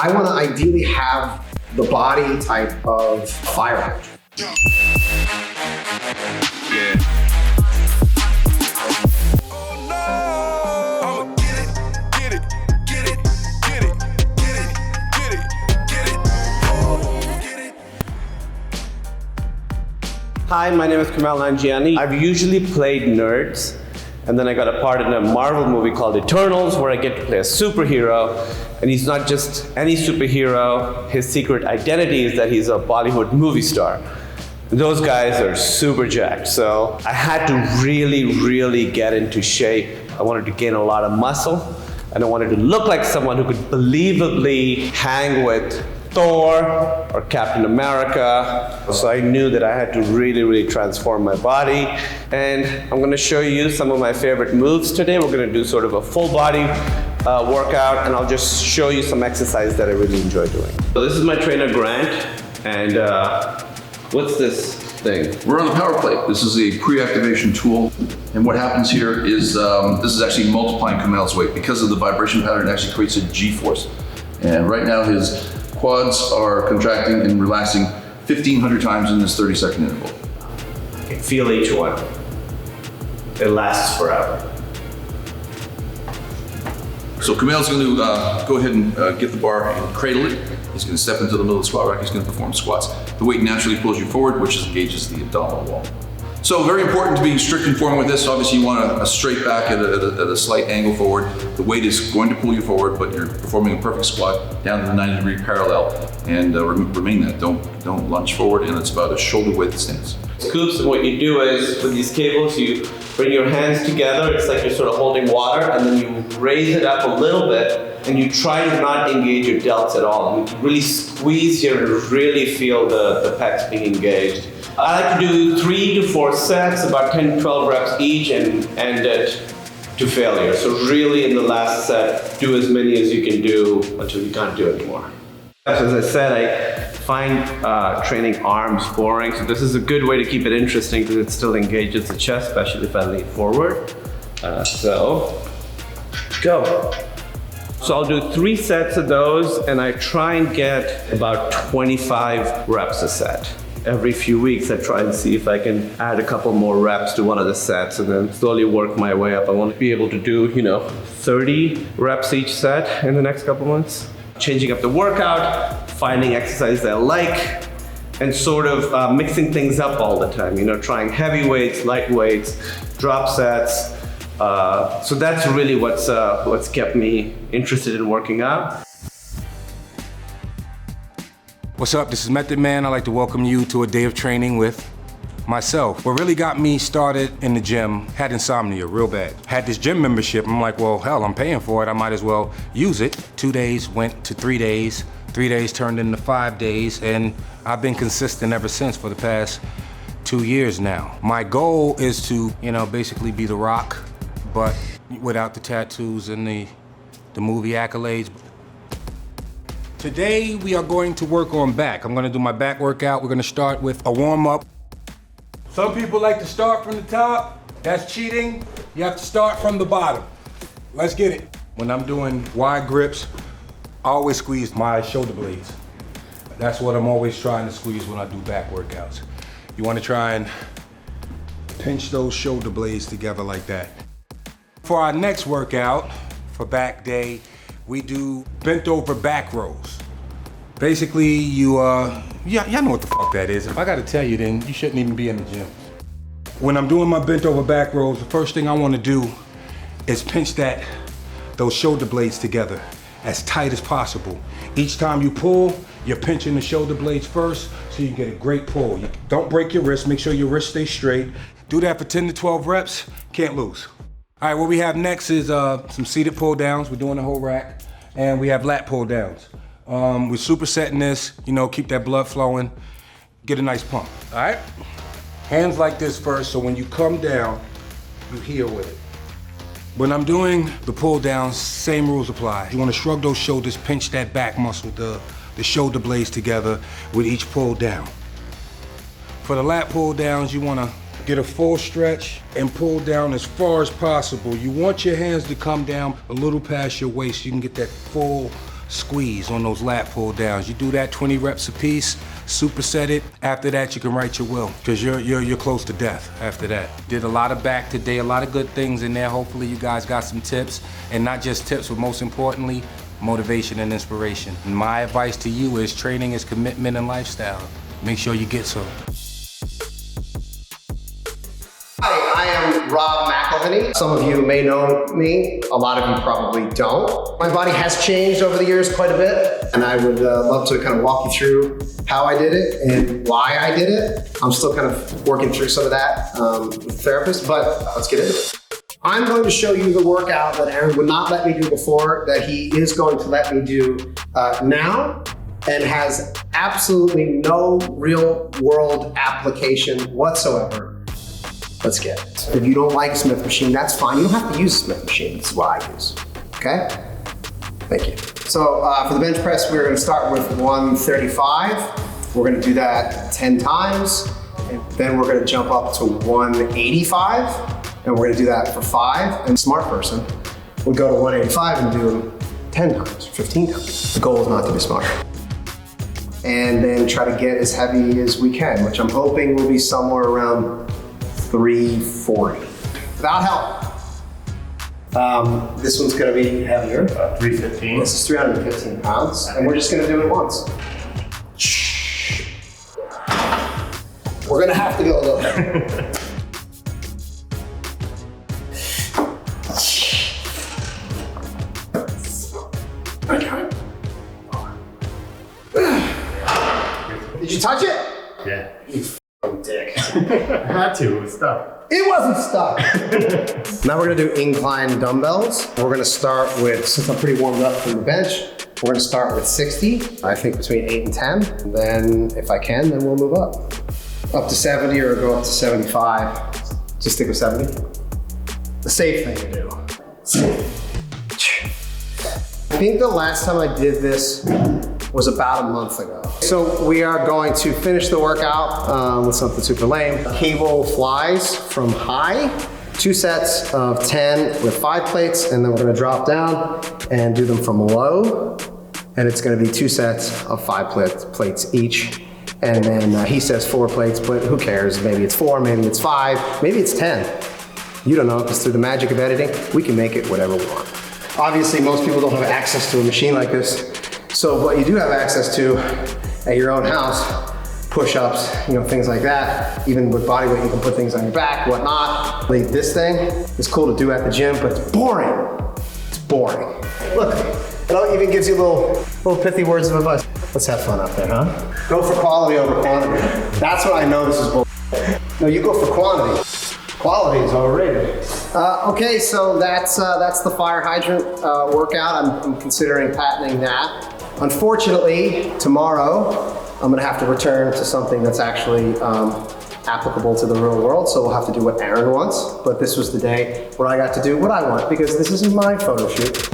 I want to ideally have the body type of fire hydrant. Yeah. Hi, my name is Kumail Nanjiani. I've usually played nerds, and then I got a part in a Marvel movie called Eternals, where I get to play a superhero. And he's not just any superhero. His secret identity is that he's a Bollywood movie star. Those guys are super jacked, so I had to really get into shape. I wanted to gain a lot of muscle, and I wanted to look like someone who could believably hang with Thor or Captain America. So I knew that I had to really transform my body. And I'm gonna show you some of my favorite moves today. We're gonna do sort of a full body workout, and I'll just show you some exercise that I really enjoy doing. So this is my trainer, Grant, and what's this thing? We're on the power plate. This is a pre-activation tool, and what happens here is this is actually multiplying Kumail's weight. Because of the vibration pattern, it actually creates a G-force. And right now his quads are contracting and relaxing 1,500 times in this 30-second interval. I can feel each one. It lasts forever. So Kumail's going to go ahead and get the bar and cradle it. He's going to step into the middle of the squat rack. He's going to perform squats. The weight naturally pulls you forward, which engages the abdominal wall. So very important to be strict in form with this. Obviously you want a straight back at a slight angle forward. The weight is going to pull you forward, but you're performing a perfect squat down to the 90-degree parallel, and remain that. Don't lunge forward, and it's about a shoulder width stance. Scoops, and what you do is, with these cables, you bring your hands together. It's like you're sort of holding water, and then you raise it up a little bit, and you try to not engage your delts at all. You really squeeze here and really feel the pecs being engaged. I like to do 3 to 4 sets, about 10 to 12 reps each, and end it to failure. So really, in the last set, do as many as you can do until you can't do anymore. As I said, I find training arms boring, so this is a good way to keep it interesting because it still engages the chest, especially if I lean forward. So, go. So I'll do 3 sets of those, and I try and get about 25 reps a set. Every few weeks I try and see if I can add a couple more reps to one of the sets and then slowly work my way up. I want to be able to do, 30 reps each set in the next couple months. Changing up the workout, finding exercises I like, and sort of mixing things up all the time. Trying heavy weights, light weights, drop sets. So that's really what's kept me interested in working out. What's up? This is Method Man. I'd like to welcome you to a day of training with myself. What really got me started in the gym, had insomnia real bad. Had this gym membership. I'm like, well, hell, I'm paying for it. I might as well use it. 2 days went to 3 days. 3 days turned into 5 days, and I've been consistent ever since for the past 2 years now. My goal is to, basically be The Rock, but without the tattoos and the movie accolades. Today, we are going to work on back. I'm gonna do my back workout. We're gonna start with a warm-up. Some people like to start from the top. That's cheating. You have to start from the bottom. Let's get it. When I'm doing wide grips, I always squeeze my shoulder blades. That's what I'm always trying to squeeze when I do back workouts. You wanna try and pinch those shoulder blades together like that. For our next workout, for back day, we do bent over back rows. Basically, y'all know what the fuck that is. If I gotta tell you, then you shouldn't even be in the gym. When I'm doing my bent over back rows, the first thing I wanna do is pinch those shoulder blades together as tight as possible. Each time you pull, you're pinching the shoulder blades first so you can get a great pull. Don't break your wrist, make sure your wrist stays straight. Do that for 10 to 12 reps, can't lose. All right, what we have next is some seated pull downs. We're doing the whole rack. And we have lat pull downs. We're supersetting this, keep that blood flowing, get a nice pump, all right? Hands like this first, so when you come down, you heel with it. When I'm doing the pull downs, same rules apply. You wanna shrug those shoulders, pinch that back muscle, the shoulder blades together with each pull down. For the lat pull downs, you wanna get a full stretch and pull down as far as possible. You want your hands to come down a little past your waist so you can get that full squeeze on those lat pull downs. You do that 20 reps a piece, superset it. After that, you can write your will, because you're close to death after that. Did a lot of back today, a lot of good things in there. Hopefully you guys got some tips, and not just tips, but most importantly, motivation and inspiration. And my advice to you is training is commitment and lifestyle. Make sure you get some. Hi, I am Rob McElhenney. Some of you may know me, a lot of you probably don't. My body has changed over the years quite a bit, and I would love to kind of walk you through how I did it and why I did it. I'm still kind of working through some of that with the therapist, but let's get into it. I'm going to show you the workout that Aaron would not let me do before, that he is going to let me do now, and has absolutely no real world application whatsoever. Let's get it. If you don't like a Smith machine, that's fine. You don't have to use a Smith machine. This is what I use, okay? Thank you. So for the bench press, we're gonna start with 135. We're gonna do that 10 times. And then we're gonna jump up to 185. And we're gonna do that for 5. And smart person would go to 185 and do them 10 times, 15 times. The goal is not to be smart. And then try to get as heavy as we can, which I'm hoping will be somewhere around 340. Without help. This one's gonna be heavier. 315. This is 315 pounds, and we're just gonna do it once. We're gonna have to go a little bit. Did you touch it? Yeah. You f***ing dick. I had to, it was stuck. It wasn't stuck. Now we're gonna do incline dumbbells. We're gonna start with, since I'm pretty warmed up from the bench, we're gonna start with 60. I think between 8 and 10. And then if I can, then we'll move up. Up to 70 or go up to 75. Just stick with 70. The safe thing to do. I think the last time I did this was about a month ago. So we are going to finish the workout with something super lame. Cable flies from high, 2 sets of 10 with 5 plates, and then we're gonna drop down and do them from low. And it's gonna be 2 sets of 5 plates each. And then he says 4 plates, but who cares? Maybe it's 4, maybe it's 5, maybe it's 10. You don't know, because through the magic of editing, we can make it whatever we want. Obviously, most people don't have access to a machine like this. So what you do have access to at your own house, push-ups, things like that. Even with body weight, you can put things on your back, whatnot. Like this thing is cool to do at the gym, but it's boring. It's boring. Look, it even gives you little pithy words of advice. Let's have fun out there, huh? Go for quality over quantity. That's what I know this is bull. No, you go for quantity. Quality is overrated. Okay, so that's the fire hydrant workout. I'm considering patenting that. Unfortunately, tomorrow, I'm gonna have to return to something that's actually applicable to the real world, so we'll have to do what Aaron wants. But this was the day where I got to do what I want, because this isn't my photo shoot.